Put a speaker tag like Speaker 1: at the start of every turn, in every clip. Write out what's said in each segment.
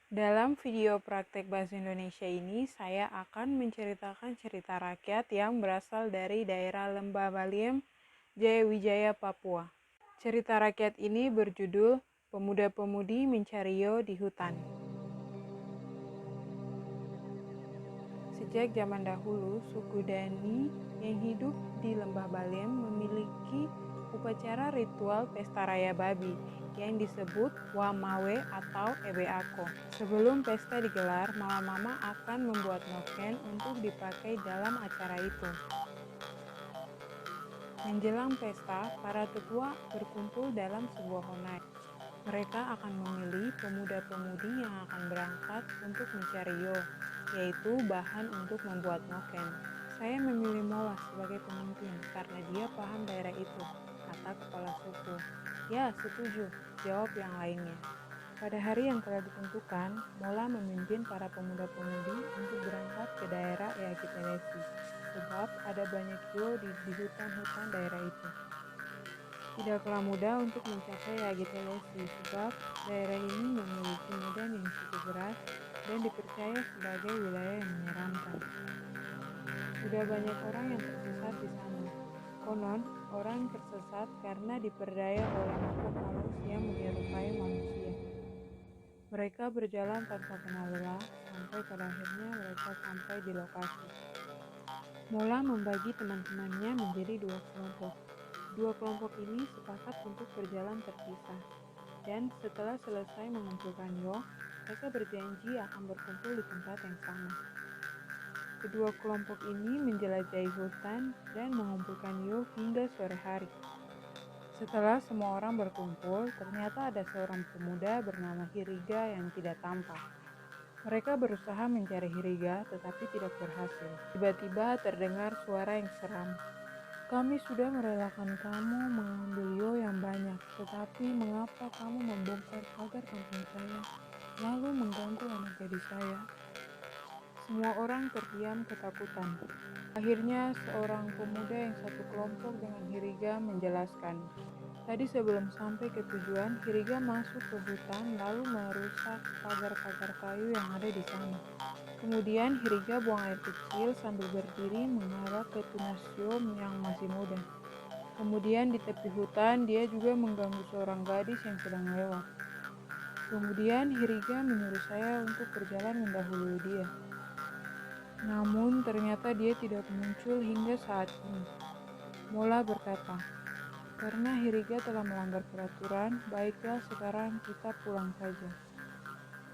Speaker 1: Dalam video praktek bahasa Indonesia ini, saya akan menceritakan cerita rakyat yang berasal dari daerah Lembah Baliem, Jayawijaya, Papua. Cerita rakyat ini berjudul Pemuda-pemudi Mencari Yo di Hutan. Sejak zaman dahulu, suku Dani yang hidup di Lembah Baliem memiliki upacara ritual pesta raya babi yang disebut Wamawe atau Ebeako. Sebelum pesta digelar, mama-mama akan membuat noken untuk dipakai dalam acara itu. Menjelang pesta, para tetua berkumpul dalam sebuah honai. Mereka akan memilih pemuda-pemudi yang akan berangkat untuk mencari Yo, yaitu bahan untuk membuat noken. Saya memilih Mola sebagai pemimpin karena dia paham daerah itu, kata kepala suku. Ya, setuju, jawab yang lainnya. Pada hari yang telah ditentukan, Mola memimpin para pemuda-pemudi untuk berangkat ke daerah Eagitelesi, sebab ada banyak Yo di hutan-hutan daerah itu. Tidaklah mudah untuk mencapai Eagitelesi, sebab daerah ini memiliki medan yang cukup berat dan dipercaya sebagai wilayah yang menyeramkan. Sudah banyak orang yang tersesat di sana. Konon, orang tersesat karena diperdaya oleh makhluk halus yang menyerupai manusia. Mereka berjalan tanpa kenal lelah sampai pada akhirnya mereka sampai di lokasi. Mola membagi teman-temannya menjadi dua kelompok. Dua kelompok ini sepakat untuk berjalan terpisah. Dan setelah selesai mengumpulkan Yo, mereka berjanji akan berkumpul di tempat yang sama. Kedua kelompok ini menjelajahi hutan dan mengumpulkan Yo hingga sore hari. Setelah semua orang berkumpul, ternyata ada seorang pemuda bernama Hiriga yang tidak tampak. Mereka berusaha mencari Hiriga tetapi tidak berhasil. Tiba-tiba terdengar suara yang seram. Kami sudah merelakan kamu mengambil Yo yang banyak, tetapi mengapa kamu membongkar pagar kampung saya, lalu mengganggu anak gadis saya? Semua orang terdiam ketakutan. Akhirnya seorang pemuda yang satu kelompok dengan Hiriga menjelaskan. Tadi sebelum sampai ke tujuan, Hiriga masuk ke hutan lalu merusak pagar-pagar kayu yang ada di sana. Kemudian Hiriga buang air kecil sambil berdiri mengarah ke tunas Yo yang masih muda. Kemudian di tepi hutan dia juga mengganggu seorang gadis yang sedang lewat. Kemudian Hiriga menyuruh saya untuk berjalan mendahului dia. Namun ternyata dia tidak muncul hingga saat ini. Mola berkata, karena Hiriga telah melanggar peraturan, baiklah sekarang kita pulang saja.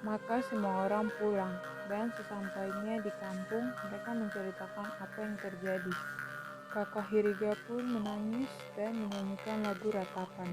Speaker 1: Maka semua orang pulang, dan sesampainya di kampung, mereka menceritakan apa yang terjadi. Kakak Hiriga pun menangis dan menyanyikan lagu ratapan.